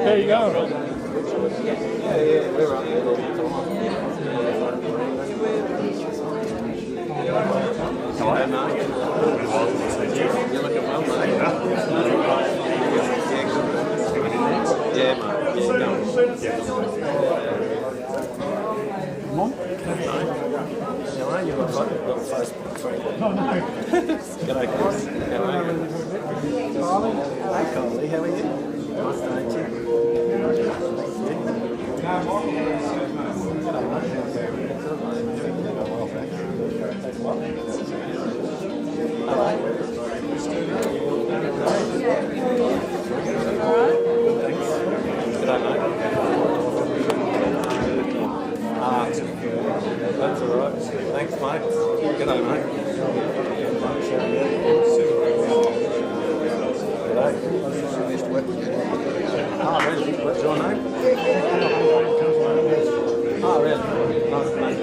There you go. That's all right. Thanks, mate. G'day, mate. Oh, really? What's your name? Oh, really? Nice to meet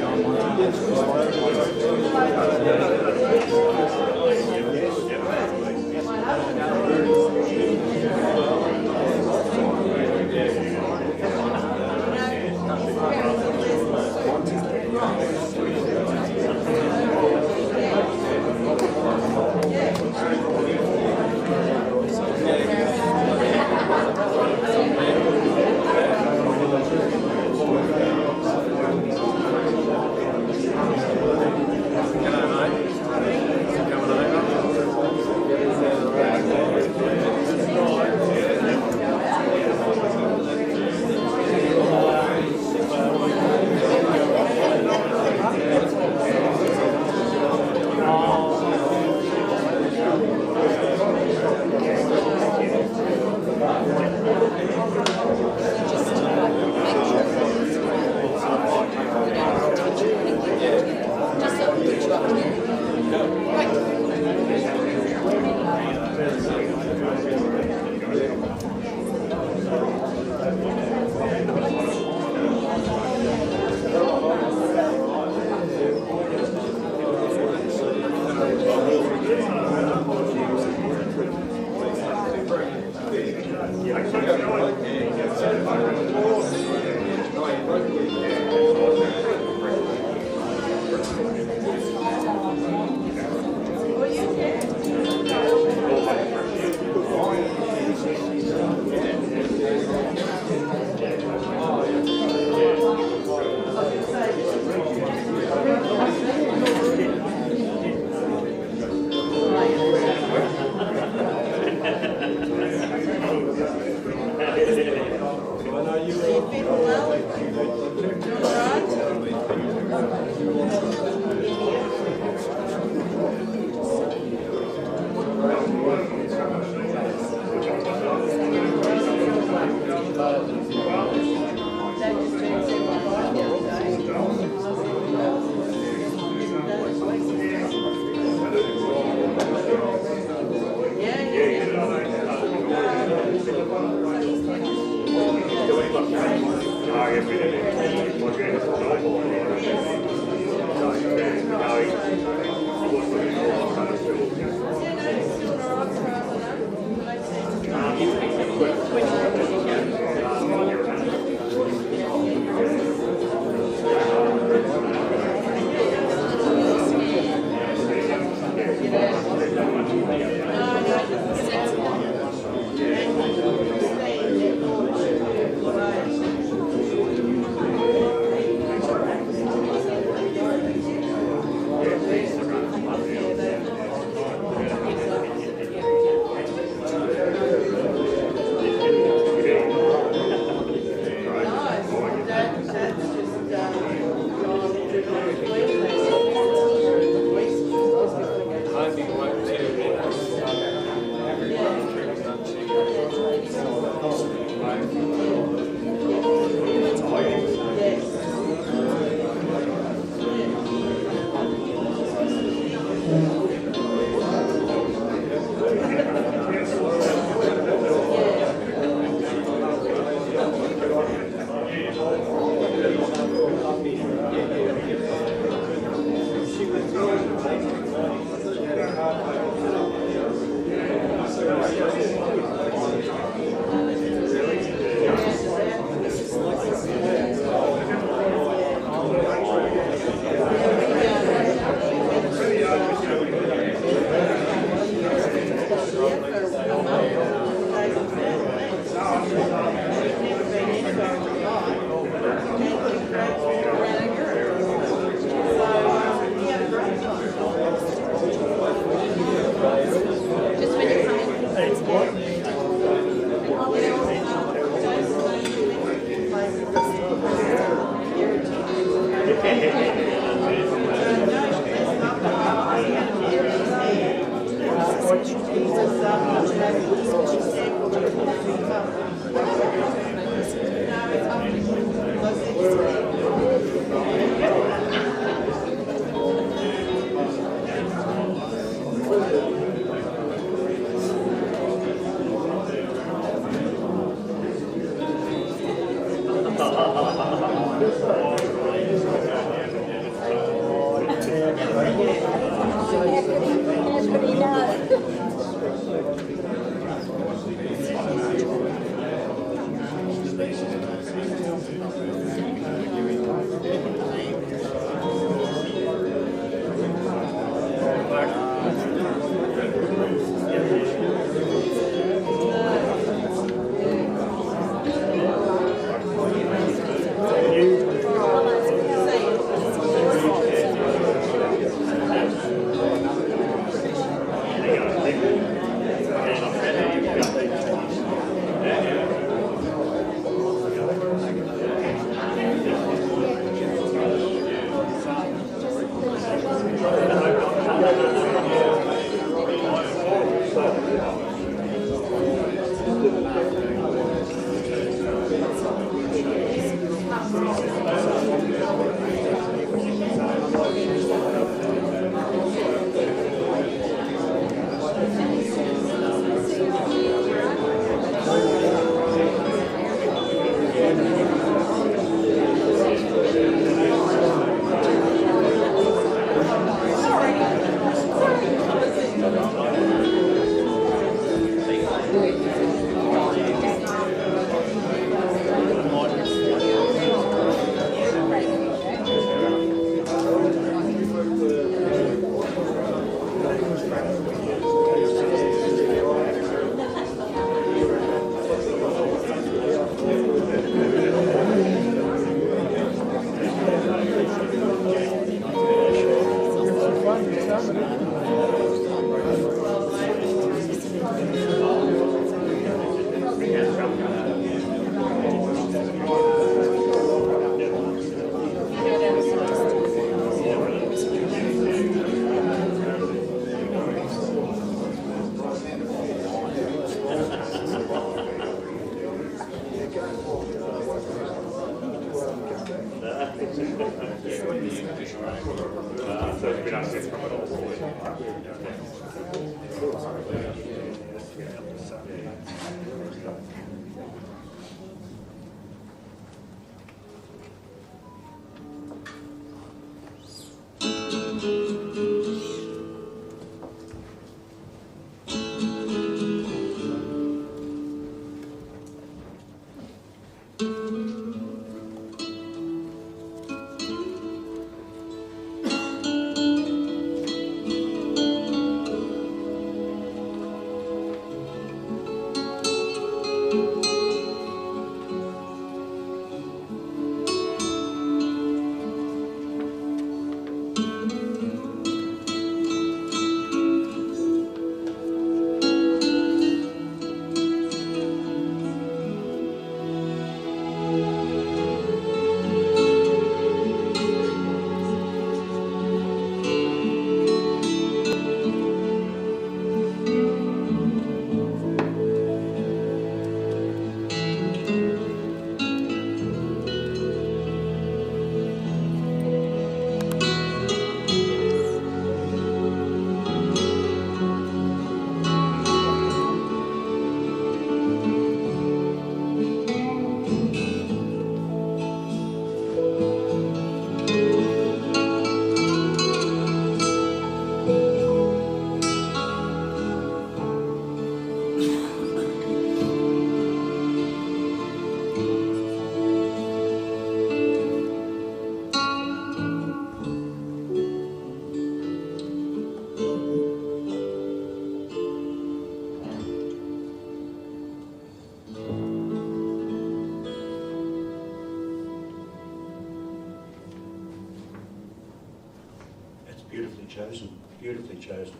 Beautifully chosen, beautifully chosen.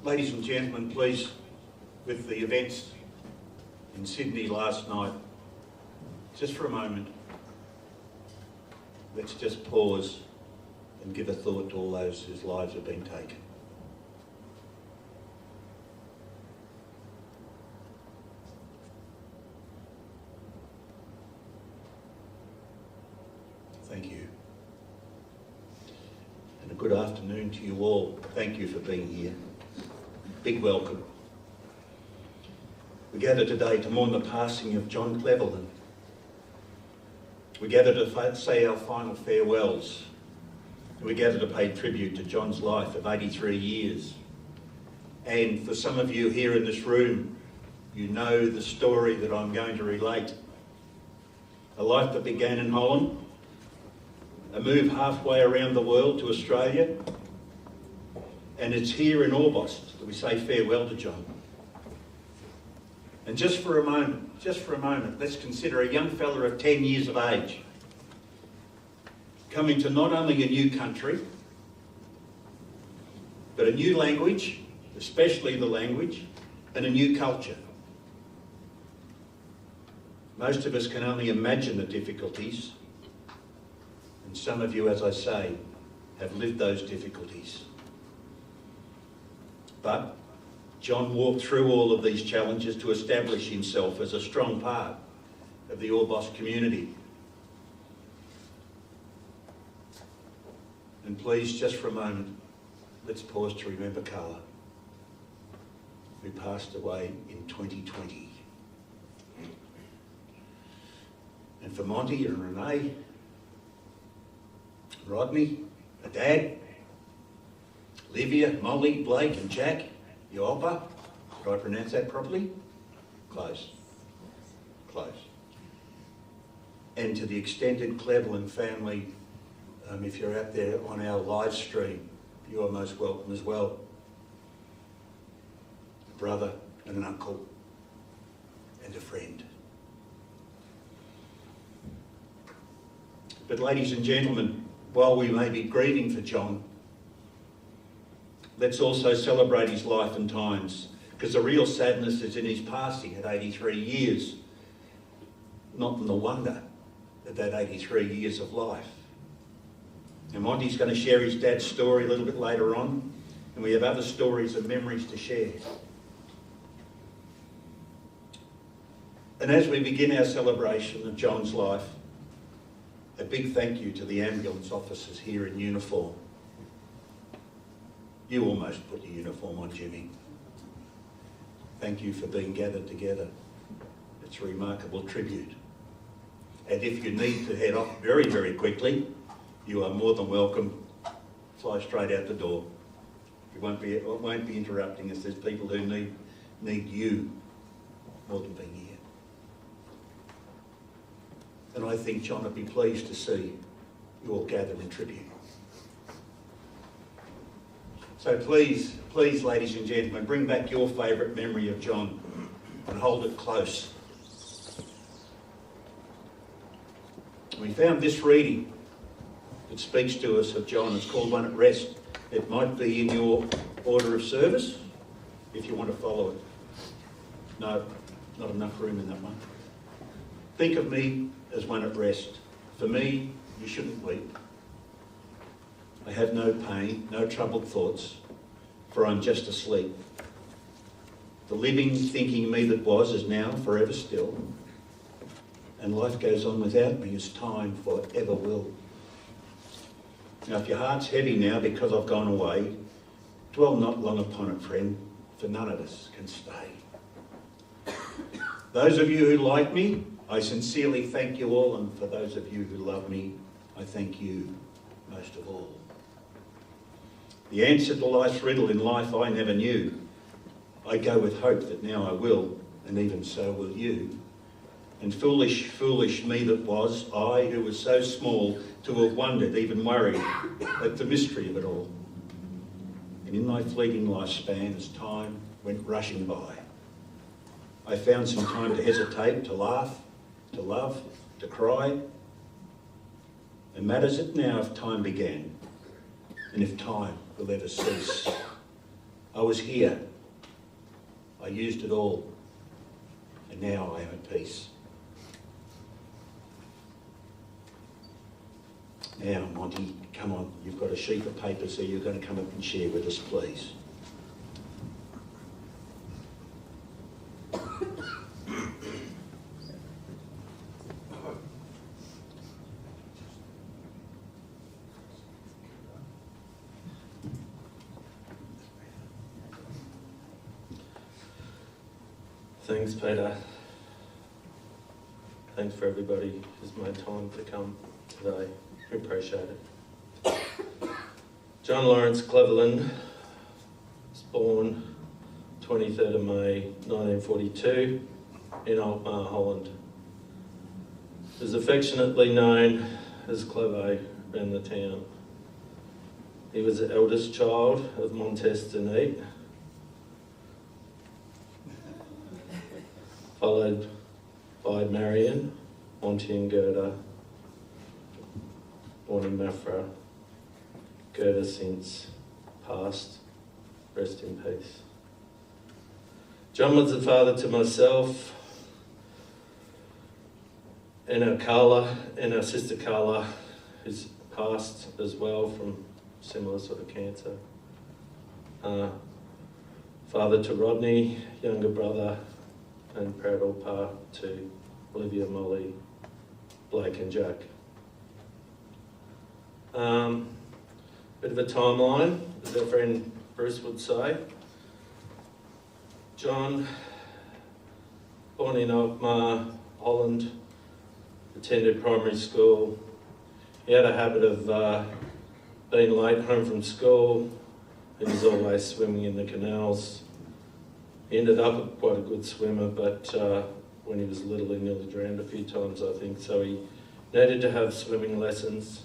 Ladies and gentlemen, please, with the events in Sydney last night, just for a moment, let's just pause and give a thought to all those whose lives have been taken. afternoon to you all. Thank you for being here. Big welcome. We gather today to mourn the passing of John Kleverlaan. We gather to say our final farewells. We gather to pay tribute to John's life of 83 years. And for some of you here in this room, you know the story that I'm going to relate. A life that began in Holland, a move halfway around the world to Australia, and it's here in Orbost that we say farewell to John. And just for a moment, let's consider a young fella of 10 years of age coming to not only a new country, but a new language, especially the language, and a new culture. Most of us can only imagine the difficulties, and some of you, as I say, have lived those difficulties. But John walked through all of these challenges to establish himself as a strong part of the Orbost community. And please, just for a moment, let's pause to remember Carla, who passed away in 2020. And for Monty and Renee, Rodney, a dad, Livia, Molly, Blake and Jack, your oppa, did I pronounce that properly? Close. Close. And to the extended Kleverlaan family, if you're out there on our live stream, you are most welcome as well. A brother and an uncle and a friend. But ladies and gentlemen, while we may be grieving for John, let's also celebrate his life and times, because the real sadness is in his passing at 83 years, not in the wonder of that 83 years of life. And Monty's going to share his dad's story a little bit later on, and we have other stories and memories to share. And as we begin our celebration of John's life, a big thank you to the ambulance officers here in uniform. You almost put your uniform on, Jimmy. Thank you for being gathered together. It's a remarkable tribute. And if you need to head off very, very quickly, you are more than welcome. Fly straight out the door. It won't be interrupting us. There's people who need you more than being here. And I think John would be pleased to see you all gather in tribute. So please, ladies and gentlemen, bring back your favourite memory of John and hold it close. We found this reading that speaks to us of John. It's called One at Rest. It might be in your order of service if you want to follow it. No, not enough room in that one. Think of me as one at rest. For me, you shouldn't weep. I have no pain, no troubled thoughts, for I'm just asleep. The living, thinking me that was is now forever still, and life goes on without me as time forever will. Now, if your heart's heavy now because I've gone away, dwell not long upon it, friend, for none of us can stay. Those of you who like me, I sincerely thank you all, and for those of you who love me, I thank you most of all. The answer to life's riddle in life I never knew. I go with hope that now I will, and even so will you. And foolish, foolish me that was, I who was so small to have wondered, even worried, at the mystery of it all. And in my fleeting lifespan, as time went rushing by, I found some time to hesitate, to laugh, to love, to cry. And matters it now if time began, and if time will ever cease. I was here, I used it all, and now I am at peace. Now, Monty, come on, you've got a sheet of paper, so you're going to come up and share with us, please. Thanks, Peter. Thanks for everybody who's made time to come today. We appreciate it. John Lawrence Kleverlaan was born 23rd of May 1942 in Alkmaar, Holland. He was affectionately known as Cleve around the town. He was the eldest child of Montes Denis, followed by Marion, Monty and Gerda, born in Mafra. Gerda since passed, rest in peace. John was the father to myself and our sister Carla, who's passed as well from similar sort of cancer. Father to Rodney, younger brother, and proud old to Olivia, Molly, Blake and Jack. Bit of a timeline, as our friend Bruce would say. John, born in Alkmaar, Holland, attended primary school. He had a habit of being late home from school. He was always swimming in the canals. He ended up quite a good swimmer, but when he was little he nearly drowned a few times, I think, so he needed to have swimming lessons.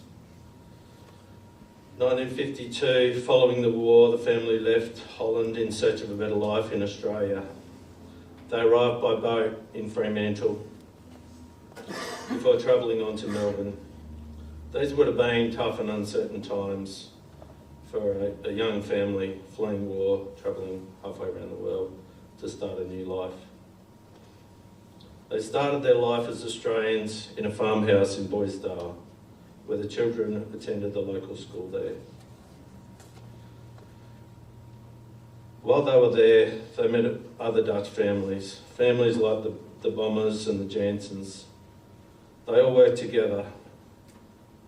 1952, following the war, the family left Holland in search of a better life in Australia. They arrived by boat in Fremantle before travelling on to Melbourne. These would have been tough and uncertain times for a young family fleeing war, travelling halfway around the world to start a new life. They started their life as Australians in a farmhouse in Boisdale, where the children attended the local school there. While they were there, they met other Dutch families like the Bombers and the Jansons. They all worked together.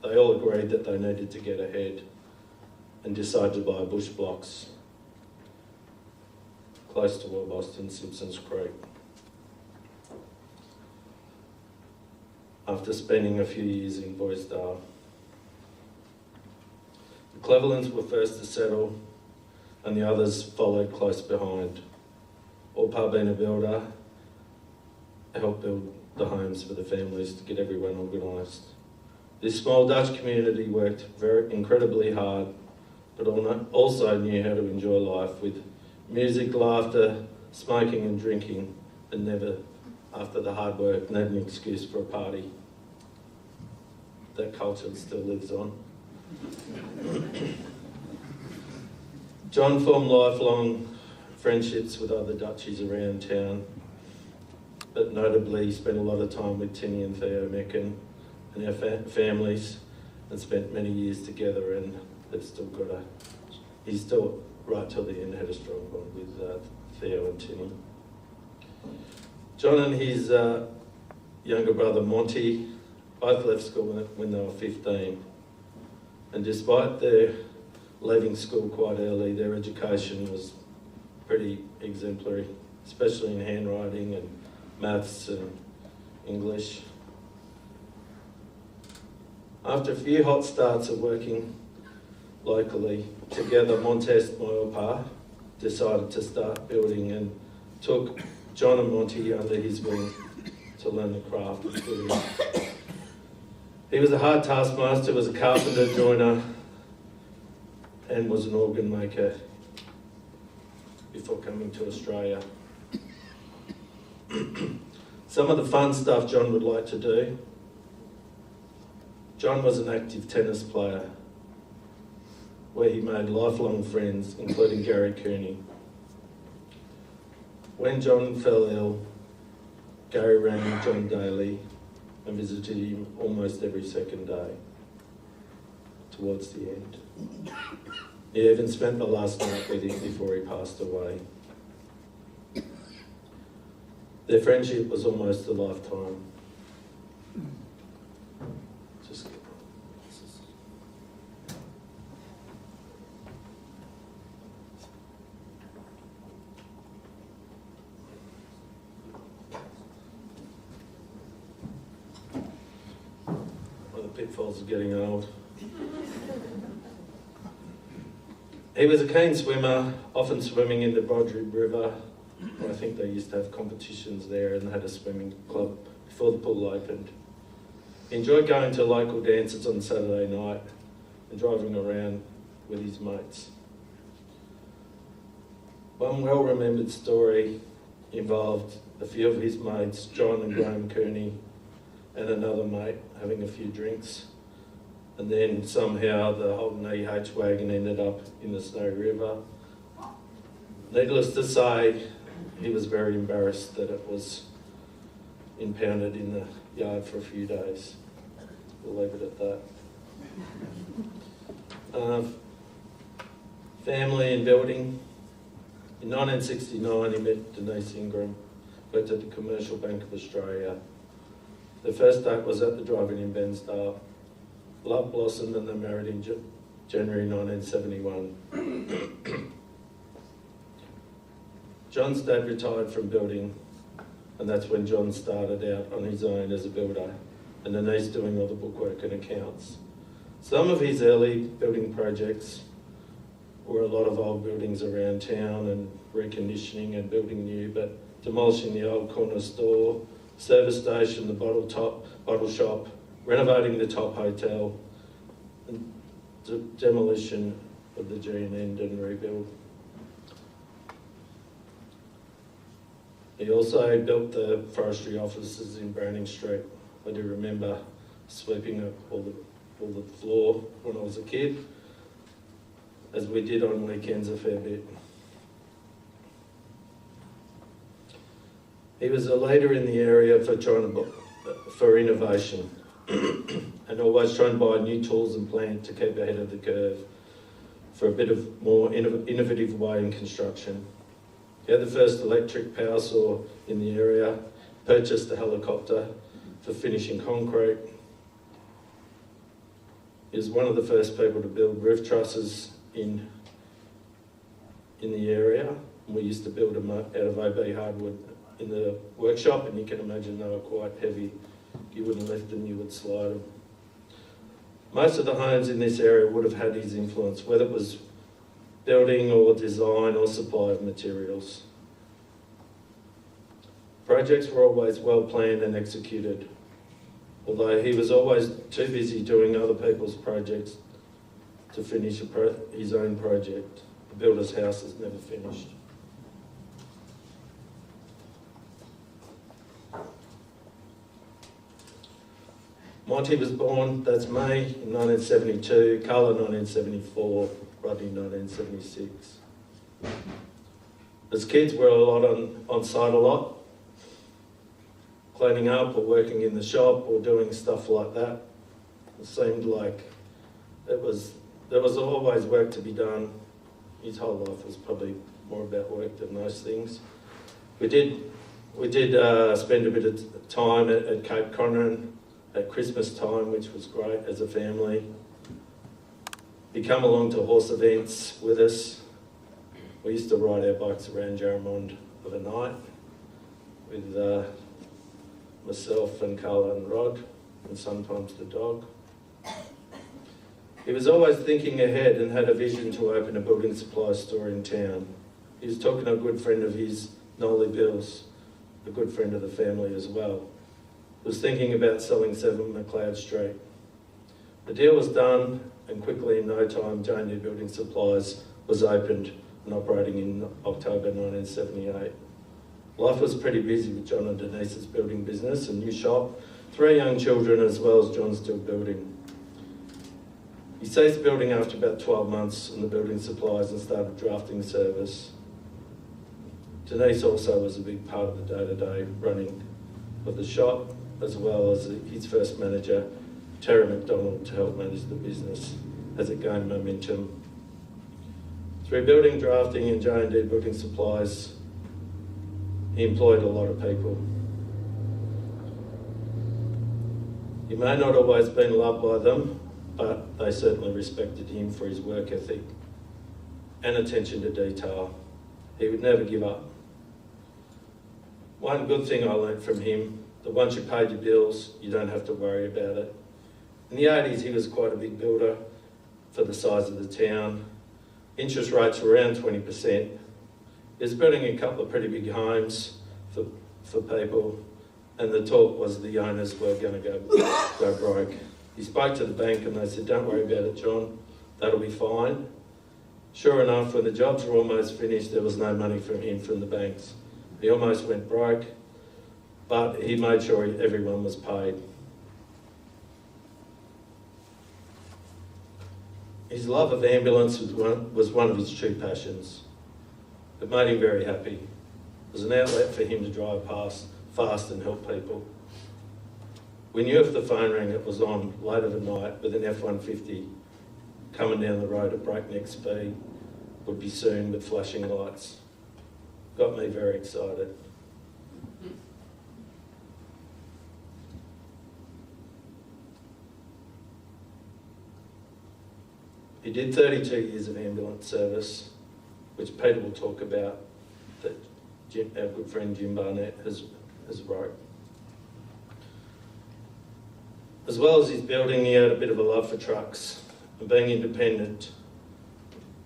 They all agreed that they needed to get ahead and decided to buy bush blocks close to Orbost and Simpsons Creek. After spending a few years in Boisdale. The Kleverlaans were first to settle and the others followed close behind. Orpa being a builder, helped build the homes for the families to get everyone organised. This small Dutch community worked incredibly hard, but also knew how to enjoy life with music, laughter, smoking and drinking, and never, after the hard work, needed an excuse for a party. That culture still lives on. John formed lifelong friendships with other Dutchies around town, but notably he spent a lot of time with Tinny and Theo Mecken and their families, and spent many years together, and he's still, right till the end, had a strong bond with Theo and Tinny. John and his younger brother Monty both left school when they were 15, and despite their leaving school quite early, their education was pretty exemplary, especially in handwriting and maths and English. After a few hot starts of working locally together, Montes Moilpa decided to start building and took John and Monty under his wing to learn the craft of building. He was a hard taskmaster, was a carpenter, joiner, and was an organ maker before coming to Australia. Some of the fun stuff John would like to do. John was an active tennis player where he made lifelong friends, including Gary Cooney. When John fell ill, Gary rang John daily and visited him almost every second day towards the end. He even spent the last night with him before he passed away. Their friendship was almost a lifetime. pitfalls of getting old. He was a keen swimmer, often swimming in the Brodribb River. I think they used to have competitions there and had a swimming club before the pool opened. He enjoyed going to local dances on Saturday night and driving around with his mates. One well-remembered story involved a few of his mates, John and Graham Kearney, and another mate having a few drinks. And then somehow the Holden EH wagon ended up in the Snowy River. Needless to say, he was very embarrassed that it was impounded in the yard for a few days. We'll leave it at that. Family and building. In 1969, he met Denise Ingram, worked at the Commercial Bank of Australia. The first date was at the drive-in in Bensdale. Love blossomed and they married in January 1971. John's dad retired from building, and that's when John started out on his own as a builder, and Denise doing all the bookwork and accounts. Some of his early building projects were a lot of old buildings around town and reconditioning and building new, but demolishing the old corner store, service station, the bottle shop, renovating the Top Hotel, and demolition of the G&N and rebuild. He also built the forestry offices in Browning Street. I do remember sweeping up all the floor when I was a kid, as we did on weekends a fair bit. He was a leader in the area for innovation and always trying to buy new tools and plant to keep ahead of the curve for a bit of more innovative way in construction. He had the first electric power saw in the area, purchased a helicopter for finishing concrete. He was one of the first people to build roof trusses in the area. We used to build them out of OB hardwood in the workshop, and you can imagine they were quite heavy. You wouldn't lift them, you would slide them. Most of the homes in this area would have had his influence, whether it was building or design or supply of materials. Projects were always well planned and executed, although he was always too busy doing other people's projects to finish his own project. The builder's house is never finished. Monty was born, that's me, in 1972, Carla 1974, Rodney 1976. As kids, we were a lot on site a lot, cleaning up or working in the shop or doing stuff like that. It seemed like there was always work to be done. His whole life was probably more about work than most things. We did spend a bit of time at Cape Conran at Christmas time, which was great as a family. He'd come along to horse events with us. We used to ride our bikes around Jarramond of a night with myself and Carla and Rod, and sometimes the dog. He was always thinking ahead and had a vision to open a building supply store in town. He was talking to a good friend of his, Nolly Bills, a good friend of the family as well. Was thinking about selling 7 McLeod Street. The deal was done, and quickly in no time, J&D Building Supplies was opened and operating in October 1978. Life was pretty busy with John and Denise's building business, a new shop, 3 young children, as well as John still building. He ceased building after about 12 months in the building supplies and started drafting service. Denise also was a big part of the day-to-day running of the shop, as well as his first manager, Terry McDonald, to help manage the business as it gained momentum. Through building, drafting and J&D Building Supplies, he employed a lot of people. He may not always have been loved by them, but they certainly respected him for his work ethic and attention to detail. He would never give up. One good thing I learned from him, that once you paid your bills, you don't have to worry about it. In the 80s, he was quite a big builder for the size of the town. Interest rates were around 20%. He was building a couple of pretty big homes for people, and the talk was the owners were going to go broke. He spoke to the bank and they said, "Don't worry about it, John, that'll be fine." Sure enough, when the jobs were almost finished, there was no money from him from the banks. He almost went broke, but he made sure everyone was paid. His love of ambulance was one of his true passions. It made him very happy. It was an outlet for him to drive past fast and help people. We knew if the phone rang it was on late of the night with an F-150 coming down the road at breakneck speed, would be soon with flashing lights. Got me very excited. He did 32 years of ambulance service, which Peter will talk about, that our good friend Jim Barnett has wrote. As well as his building, he had a bit of a love for trucks and being independent.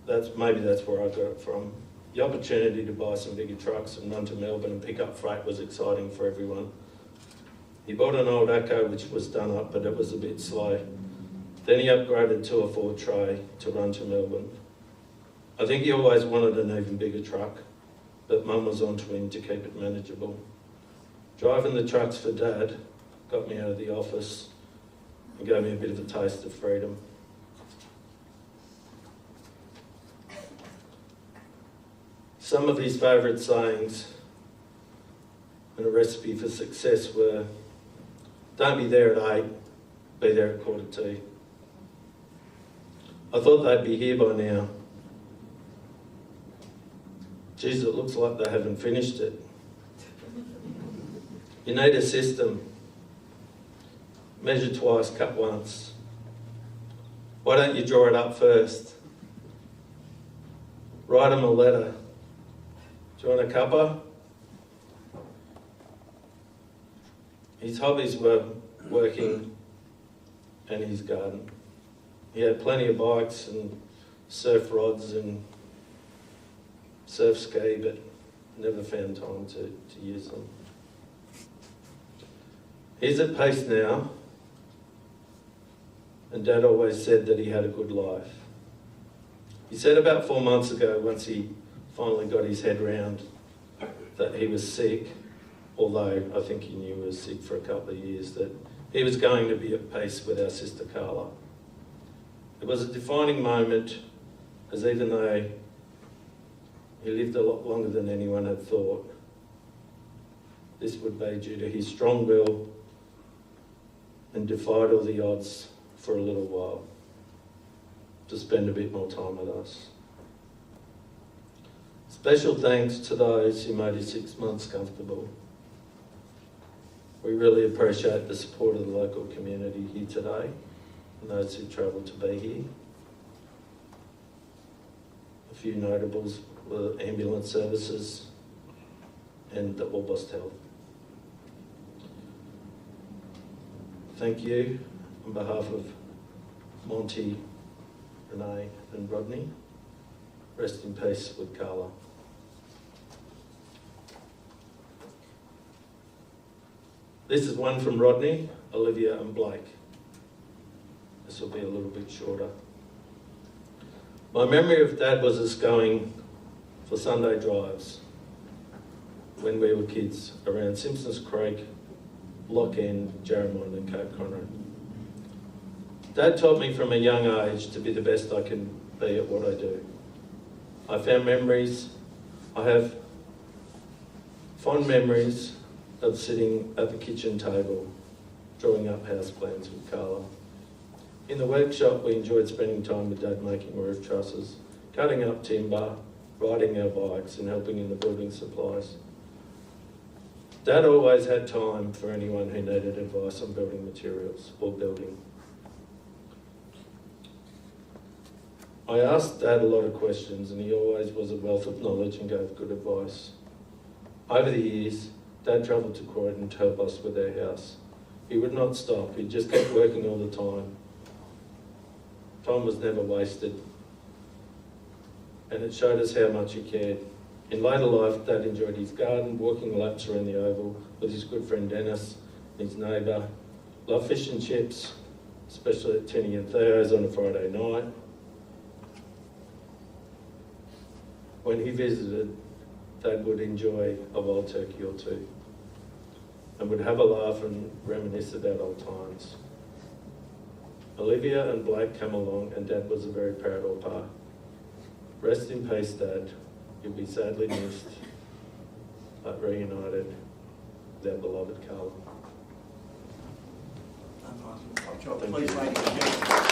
Maybe that's where I got it from. The opportunity to buy some bigger trucks and run to Melbourne and pick up freight was exciting for everyone. He bought an old Acco which was done up, but it was a bit slow. Then he upgraded to a Ford Tray to run to Melbourne. I think he always wanted an even bigger truck, but Mum was on to him to keep it manageable. Driving the trucks for Dad got me out of the office and gave me a bit of a taste of freedom. Some of his favourite sayings and a recipe for success were, "Don't be there at 8, be there at 2:15. I thought they'd be here by now. Geez, it looks like they haven't finished it." You need a system. Measure twice, cut once. Why don't you draw it up first? Write them a letter. Do you want a cuppa? His hobbies were working and his garden. He had plenty of bikes and surf rods and surf ski, but never found time to use them. He's at peace now, and Dad always said that he had a good life. He said about 4 months ago, once he finally got his head round that he was sick, although I think he knew he was sick for a couple of years, that he was going to be at peace with our sister Carla. It was a defining moment, as even though he lived a lot longer than anyone had thought, this would be due to his strong will and defied all the odds for a little while to spend a bit more time with us. Special thanks to those who made his 6 months comfortable. We really appreciate the support of the local community here today and those who travelled to be here. A few notables were ambulance services and the Orbost Health. Thank you on behalf of Monty, Renee and Rodney. Rest in peace with Carla. This is one from Rodney, Olivia and Blake. This will be a little bit shorter. My memory of Dad was us going for Sunday drives when we were kids around Simpsons Creek, Lock End, Jeremiah and Cape Conroe. Dad taught me from a young age to be the best I can be at what I do. I have fond memories of sitting at the kitchen table, drawing up house plans with Carla. In the workshop, we enjoyed spending time with Dad making roof trusses, cutting up timber, riding our bikes and helping in the building supplies. Dad always had time for anyone who needed advice on building materials or building. I asked Dad a lot of questions and he always was a wealth of knowledge and gave good advice. Over the years, Dad travelled to Croydon to help us with our house. He would not stop, he just kept working all the time. Time was never wasted. And it showed us how much he cared. In later life, Dad enjoyed his garden, walking laps around the oval with his good friend Dennis, his neighbour. Loved fish and chips, especially at Tinny and Theo's on a Friday night. When he visited, Dad would enjoy a wild turkey or two and would have a laugh and reminisce about old times. Olivia and Blake came along and Dad was a very proud Orpa. Rest in peace, Dad. You'll be sadly missed, but reunited with our beloved Carla. Please, ladies and gentlemen.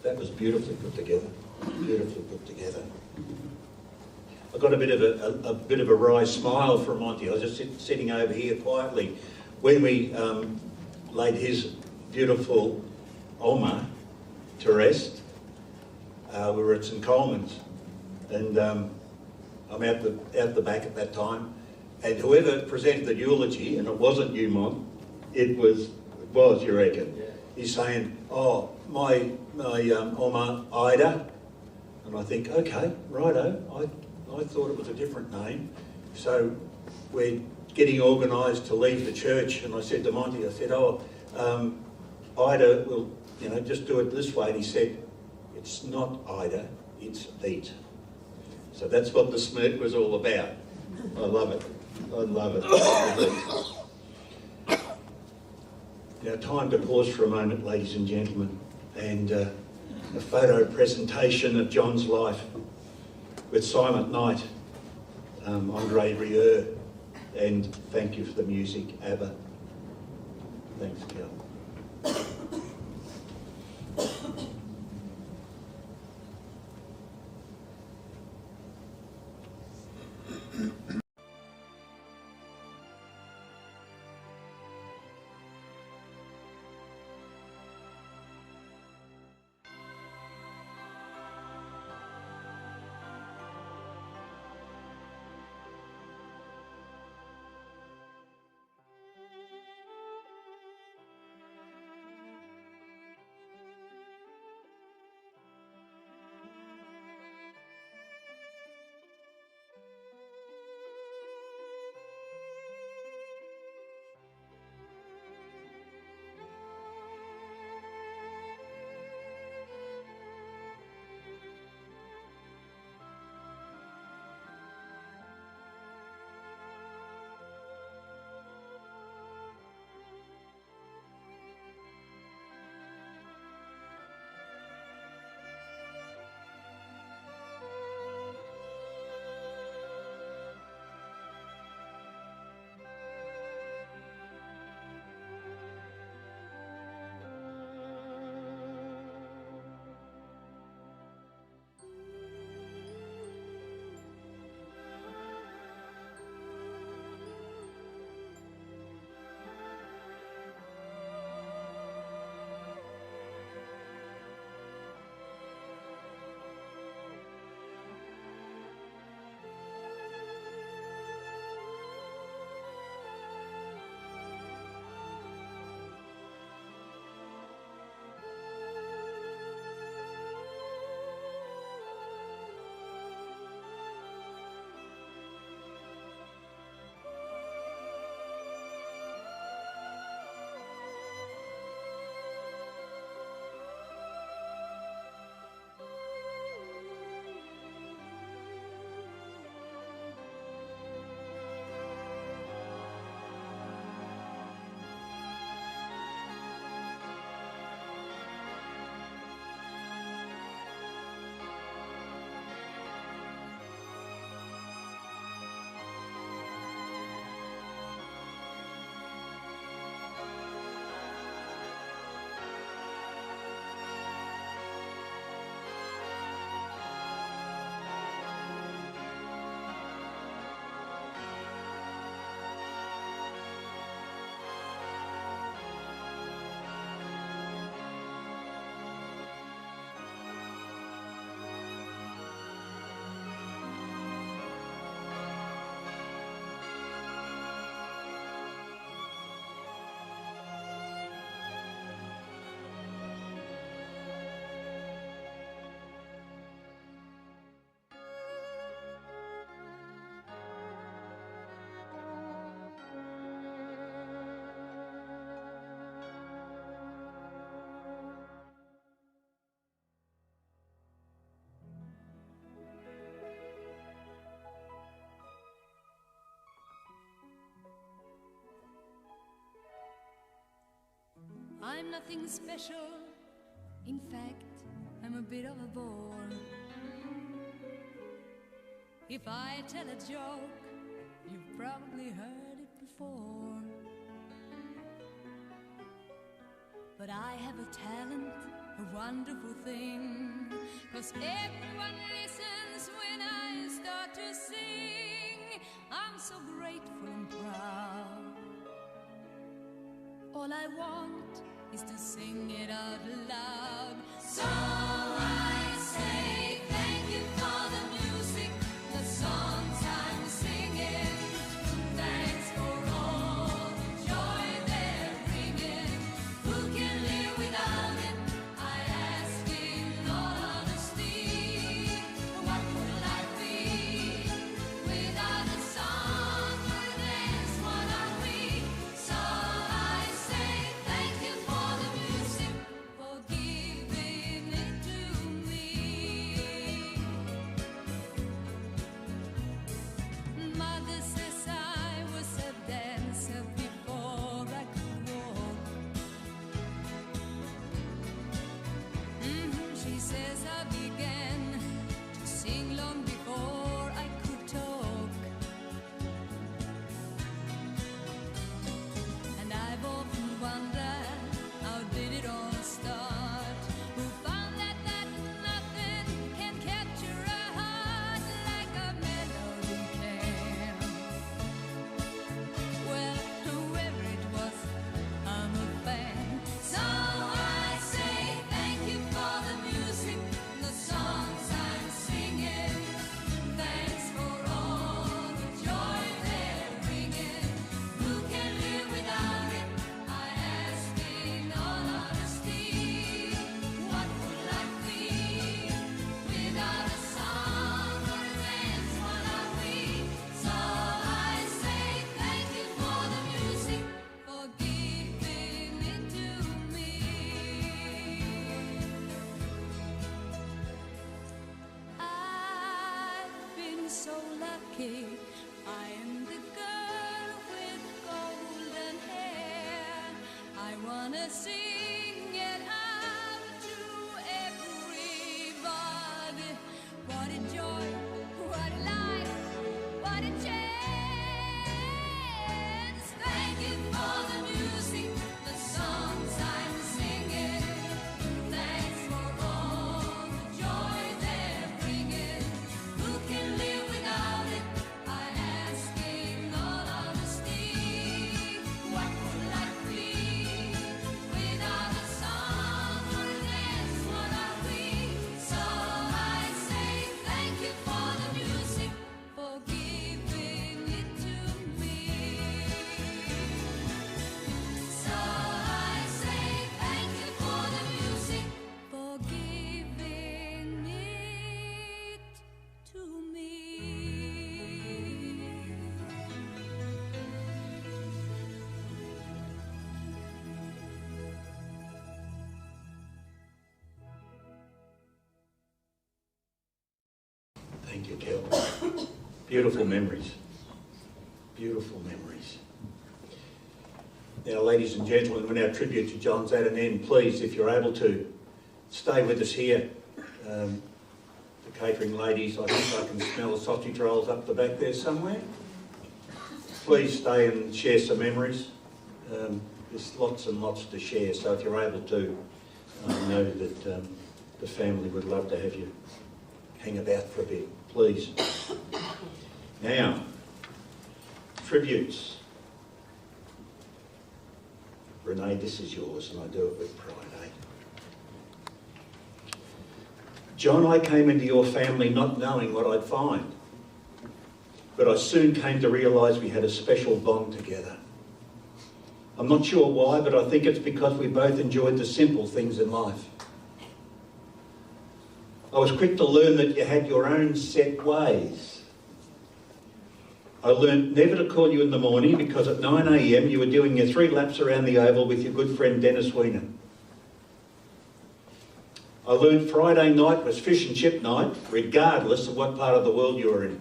That was beautifully put together. Beautifully put together. I got a bit of a wry smile from Monty. I was just sitting over here quietly when we laid his beautiful Oma to rest. We were at St Coleman's, and I'm out the back at that time. And whoever presented the eulogy, and it wasn't you, Mon, it was you reckon? Yeah. He's saying, "Oh, my Oma Ida," and I think, okay, righto. I thought it was a different name, so we're getting organised to leave the church, and I said to Monty, I said, Ida, will just do it this way, and he said, it's not Ida, it's eat. So that's what the smirk was all about. I love it. I love it. Now, time to pause for a moment, ladies and gentlemen, and a photo presentation of John's life with Silent Night, Andre Rieu, and thank you for the music, ABBA. Thanks, Kel. nothing special. In fact, I'm a bit of a bore. If I tell a joke, you've probably heard it before. But I have a talent, a wonderful thing, 'cause everyone listens when I start to sing. I'm so grateful and proud. All I want is to sing it out loud. So I say thank you for the music, the songs I'm singing. Thanks for all the joy they're bringing. Who can live without it? I ask in all honesty. What would life be without a song or a dance? What are we? So I say thank you for the music, for giving it to me. Mother says I was a dancer before I could walk. She says I began to sing long before I could talk. And I've often wondered, how did it all start? Who found that nothing can capture a heart like a melody can? Well, whoever it was, I'm a fan. So I say thank you for the music, the songs I'm singing. Thanks for all the joy they're bringing. Who can live without it? I ask in all honesty. What would life be without a song or a dance? What are we? So I say thank you for the music, for giving it to me. I've been so lucky. I am the girl with golden hair. I wanna sing it out to everybody. What a joy, what a life, what a chance. Thank you for the music, the songs I'm singing. Thanks for all the joy they're bringing. Who can live without it? I ask in all honesty. What would life be without a song or a dance? What are we? So I say thank you for the music, for giving it to me. So I say thank you for the music, for giving it to me. Thank you, Kel. Beautiful memories. Beautiful memories. Now, ladies and gentlemen, when our tribute to John's at an end, please, if you're able to, stay with us here. The catering ladies, I think I can smell the sausage rolls up the back there somewhere. Please stay and share some memories. There's lots and lots to share, so if you're able to, I know that the family would love to have you hang about for a bit, please. Now, tributes. Renee, this is yours, and I do it with pride, eh? John, I came into your family not knowing what I'd find, but I soon came to realise we had a special bond together. I'm not sure why, but I think it's because we both enjoyed the simple things in life. I was quick to learn that you had your own set ways. I learned never to call you in the morning because at 9 a.m. you were doing your 3 laps around the oval with your good friend Dennis Wiener. I learned Friday night was fish and chip night, regardless of what part of the world you were in.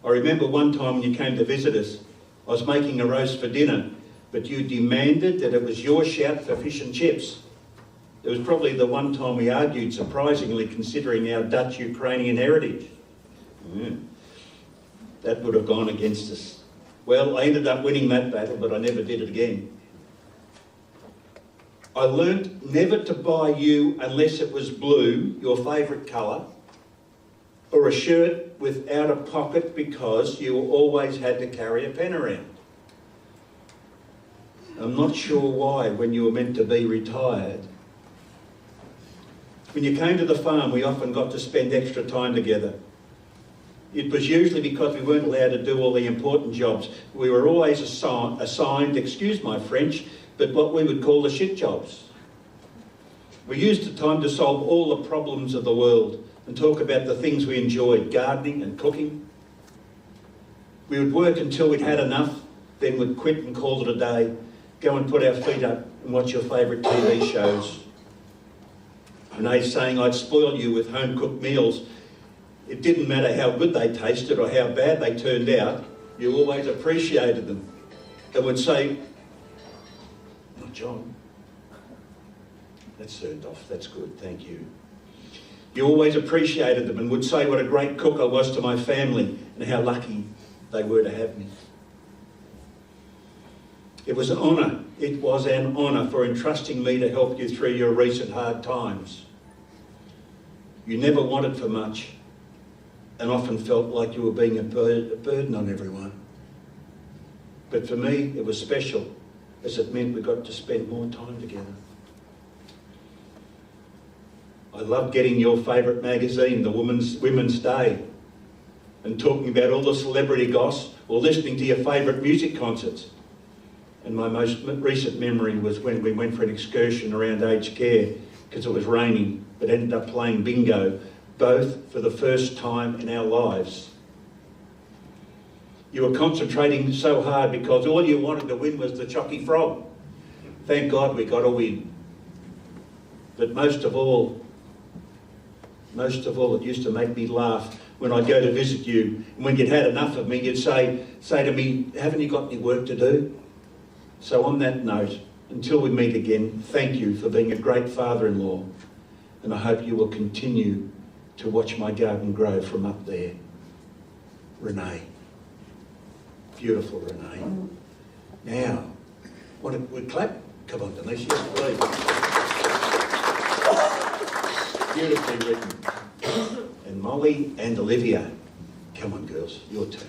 I remember one time when you came to visit us, I was making a roast for dinner, but you demanded that it was your shout for fish and chips. It was probably the one time we argued, surprisingly, considering our Dutch-Ukrainian heritage. That would have gone against us. Well, I ended up winning that battle, but I never did it again. I learnt never to buy you unless it was blue, your favourite colour, or a shirt without a pocket because you always had to carry a pen around. I'm not sure why when you were meant to be retired. When you came to the farm, we often got to spend extra time together. It was usually because we weren't allowed to do all the important jobs. We were always assigned, excuse my French, but what we would call the shit jobs. We used the time to solve all the problems of the world and talk about the things we enjoyed, gardening and cooking. We would work until we'd had enough, then we'd quit and call it a day, go and put our feet up and watch your favourite TV shows. Renee saying I'd spoil you with home-cooked meals. It didn't matter how good they tasted or how bad they turned out, you always appreciated them. And would say, "Oh, John, that's turned off, that's good, thank you." You always appreciated them and would say what a great cook I was to my family and how lucky they were to have me. It was an honour for entrusting me to help you through your recent hard times. You never wanted for much and often felt like you were being a burden on everyone. But for me, it was special, as it meant we got to spend more time together. I loved getting your favourite magazine, the Women's Day, and talking about all the celebrity goss or listening to your favourite music concerts. And my most recent memory was when we went for an excursion around aged care because it was raining, but ended up playing bingo, both for the first time in our lives. You were concentrating so hard because all you wanted to win was the Chocky Frog. Thank God we got a win. But most of all, it used to make me laugh when I'd go to visit you, and when you'd had enough of me, you'd say to me, "Haven't you got any work to do?" So on that note, until we meet again, thank you for being a great father-in-law, and I hope you will continue to watch my garden grow from up there. Renee. Beautiful Renee. Now, want we clap? Come on, Denise, yes, please. Beautifully written. And Molly and Olivia. Come on, girls, your turn.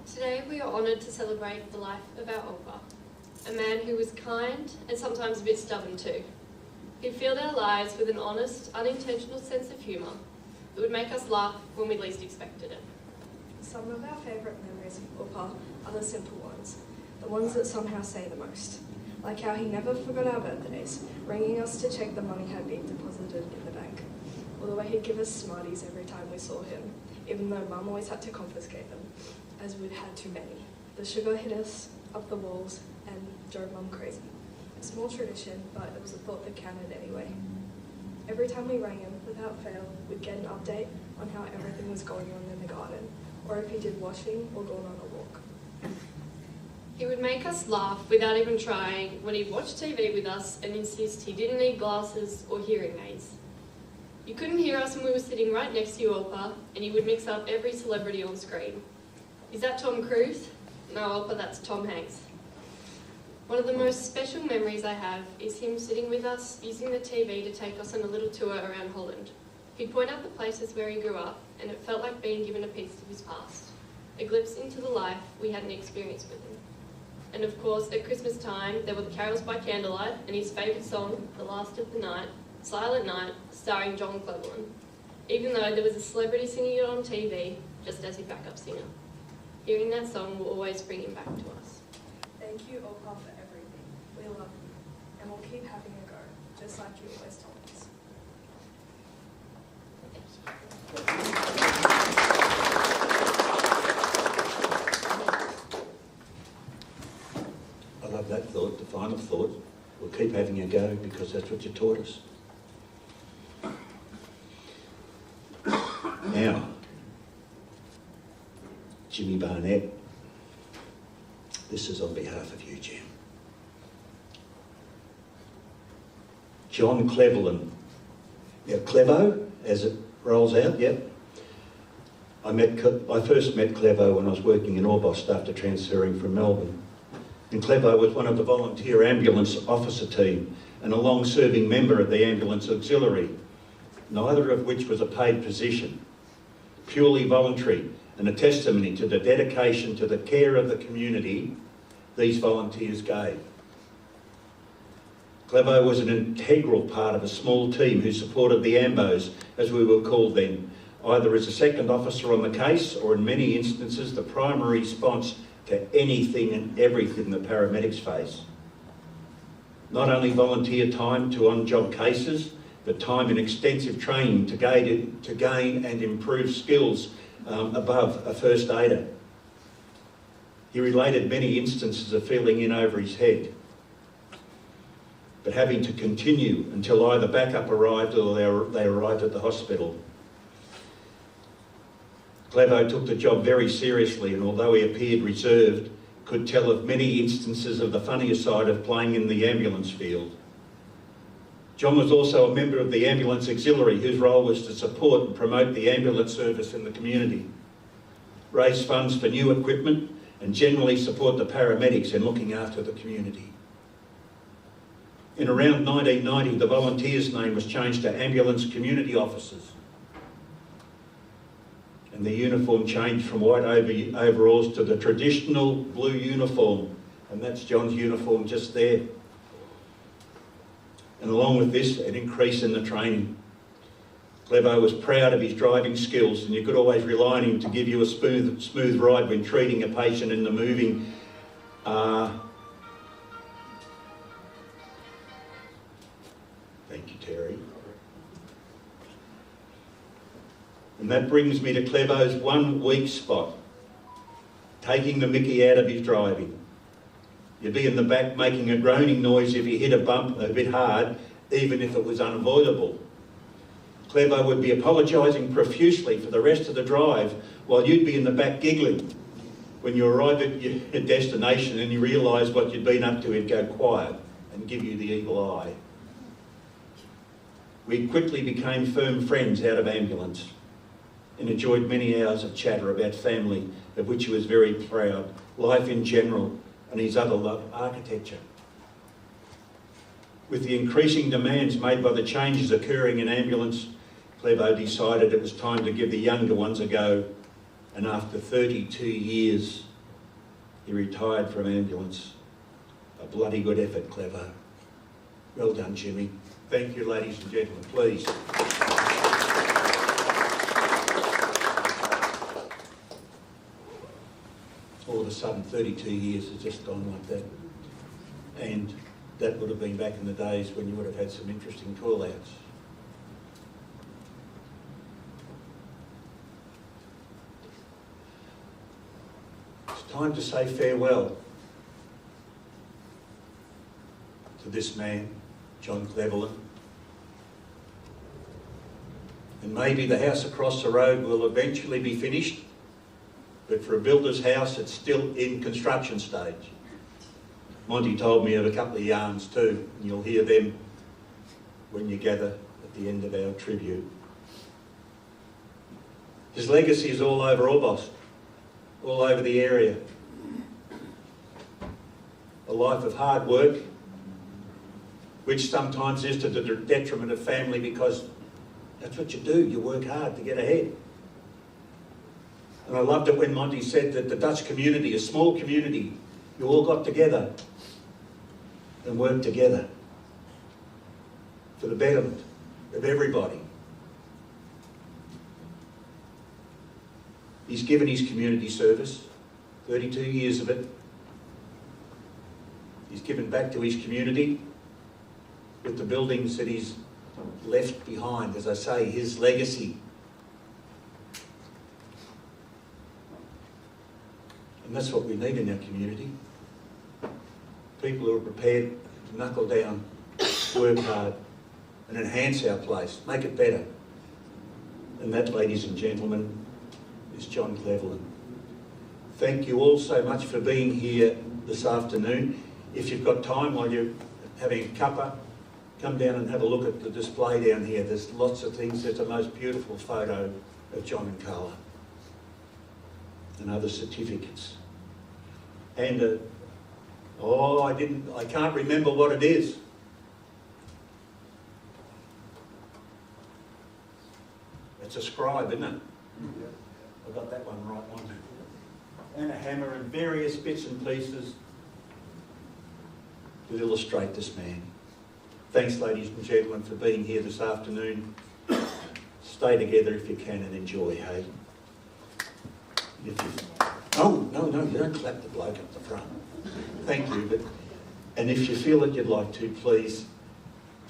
Today we are honoured to celebrate the life of our Olga, a man who was kind and sometimes a bit stubborn too. He filled our lives with an honest, unintentional sense of humour that would make us laugh when we least expected it. Some of our favourite memories of Upa are the simple ones, the ones that somehow say the most. Like how he never forgot our birthdays, ringing us to check the money had been deposited in the bank. Or the way he'd give us Smarties every time we saw him, even though Mum always had to confiscate them, as we'd had too many. The sugar hit us up the walls and drove Mum crazy. A small tradition, but it was a thought that counted anyway. Every time we rang him, without fail, we'd get an update on how everything was going on in the garden, or if he did washing or gone on a walk. He would make us laugh without even trying when he'd watch TV with us and insist he didn't need glasses or hearing aids. You couldn't hear us when we were sitting right next to you, Olpa, and he would mix up every celebrity on screen. Is that Tom Cruise? No, Olpa, that's Tom Hanks. One of the most special memories I have is him sitting with us, using the TV to take us on a little tour around Holland. He'd point out the places where he grew up, and it felt like being given a piece of his past, a glimpse into the life we hadn't experienced with him. And of course, at Christmas time, there were the carols by candlelight, and his favourite song, The Last of the Night, Silent Night, starring John Kleverlaan, even though there was a celebrity singing it on TV, just as his backup singer. Hearing that song will always bring him back to us. Thank you, Opa, for everything. We love you, and we'll keep having a go, just like you always told us. I love that thought, the final thought, we'll keep having a go because that's what you taught us. Now, Jimmy Barnett, this is on behalf of you, Jim. John Kleverlaan. Now, Clevo, as it rolls out, yep. I first met Clevo when I was working in Orbost after transferring from Melbourne. And Clevo was one of the volunteer ambulance officer team and a long-serving member of the ambulance auxiliary, neither of which was a paid position. Purely voluntary and a testimony to the dedication to the care of the community these volunteers gave. Clevo was an integral part of a small team who supported the AMBOs, as we were called then, either as a second officer on the case or in many instances the primary response to anything and everything the paramedics face. Not only volunteer time to on-job cases, but time in extensive training to gain and improve skills above a first aider. He related many instances of feeling in over his head, but having to continue until either backup arrived or they arrived at the hospital. Clevo took the job very seriously, and although he appeared reserved, could tell of many instances of the funnier side of playing in the ambulance field. John was also a member of the ambulance auxiliary, whose role was to support and promote the ambulance service in the community, raise funds for new equipment, and generally support the paramedics in looking after the community. In around 1990, the volunteers' name was changed to ambulance community officers, and the uniform changed from white overalls to the traditional blue uniform, and that's John's uniform just there. And along with this, an increase in the training. Clevo was proud of his driving skills, and you could always rely on him to give you a smooth ride when treating a patient in the moving Thank you, Terry. And that brings me to Clevo's one weak spot, taking the mickey out of his driving. You'd be in the back making a groaning noise if you hit a bump a bit hard, even if it was unavoidable. Clevo would be apologising profusely for the rest of the drive while you'd be in the back giggling. When you arrive at your destination and you realise what you'd been up to, he'd go quiet and give you the evil eye. We quickly became firm friends out of ambulance and enjoyed many hours of chatter about family, of which he was very proud, life in general, and his other love, architecture. With the increasing demands made by the changes occurring in ambulance, Clevo decided it was time to give the younger ones a go, and after 32 years, he retired from ambulance. A bloody good effort, Clevo. Well done, Jimmy. Thank you, ladies and gentlemen, please. All of a sudden, 32 years has just gone like that. And that would have been back in the days when you would have had some interesting call-outs. It's time to say farewell to this man, John Kleverlaan. And maybe the house across the road will eventually be finished, but for a builder's house, it's still in construction stage. Monty told me of a couple of yarns too, and you'll hear them when you gather at the end of our tribute. His legacy is all over Orbost, all over the area. A life of hard work, which sometimes is to the detriment of family, because that's what you do, you work hard to get ahead. And I loved it when Monty said that the Dutch community, a small community, you all got together and worked together for the betterment of everybody. He's given his community service, 32 years of it. He's given back to his community with the buildings that he's left behind. As I say, his legacy. And that's what we need in our community. people who are prepared to knuckle down, work hard and enhance our place, make it better. And that, ladies and gentlemen, is John Kleverlaan. Thank you all so much for being here this afternoon. If you've got time while you're having a cuppa, come down and have a look at the display down here. There's lots of things. There's a most beautiful photo of John and Carla and other certificates. And I can't remember what it is. It's a scribe, isn't it? I got that one right, one. And a hammer and various bits and pieces to illustrate this man. Thanks, ladies and gentlemen, for being here this afternoon. Stay together if you can and enjoy, hey? No, you don't clap the bloke up the front. Thank you. And if you feel that you'd like to, please,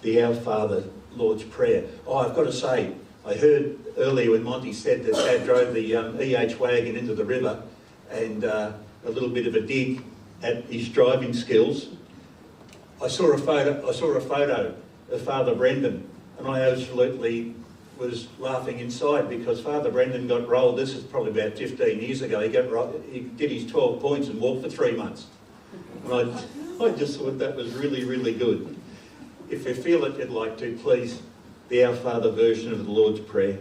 the Our Father Lord's Prayer. Oh, I've got to say, I heard earlier when Monty said that Dad drove the EH wagon into the river, and a little bit of a dig at his driving skills. I saw a photo of Father Brendan, and I absolutely was laughing inside because Father Brendan got rolled. This is probably about 15 years ago. He did his 12 points and walked for 3 months. And I just thought that was really, really good. If you feel that you'd like to, please, the Our Father version of the Lord's Prayer.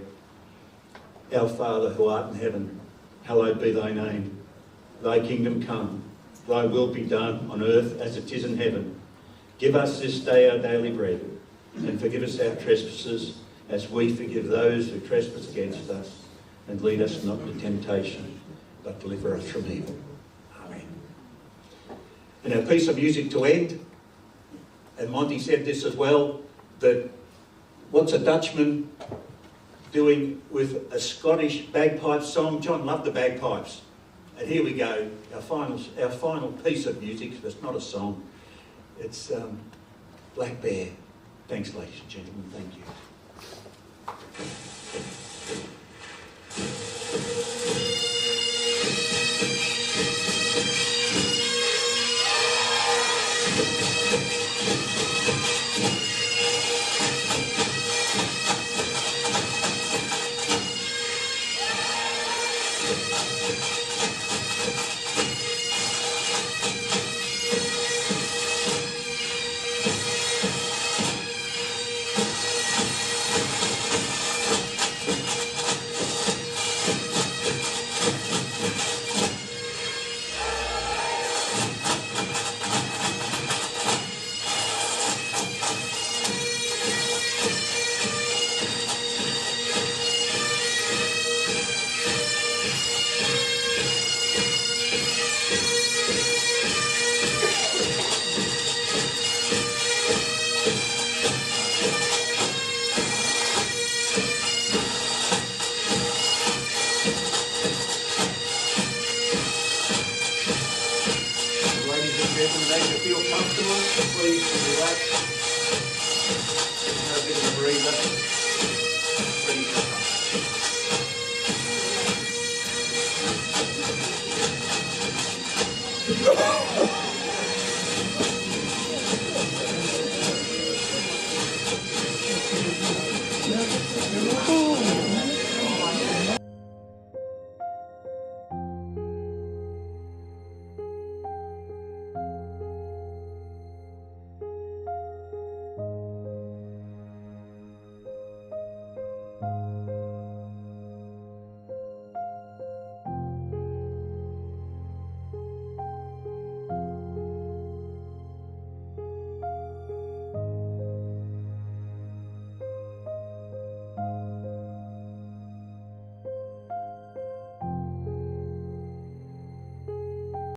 Our Father who art in heaven, hallowed be thy name. Thy kingdom come, thy will be done on earth as it is in heaven. Give us this day our daily bread, and forgive us our trespasses as we forgive those who trespass against us. And lead us not into temptation, but deliver us from evil. Amen. And our piece of music to end, and Monty said this as well, that what's a Dutchman doing with a Scottish bagpipe song? John loved the bagpipes. And here we go, our final piece of music. It's not a song. It's Black Bear. Thanks, ladies and gentlemen. Thank you. Ready for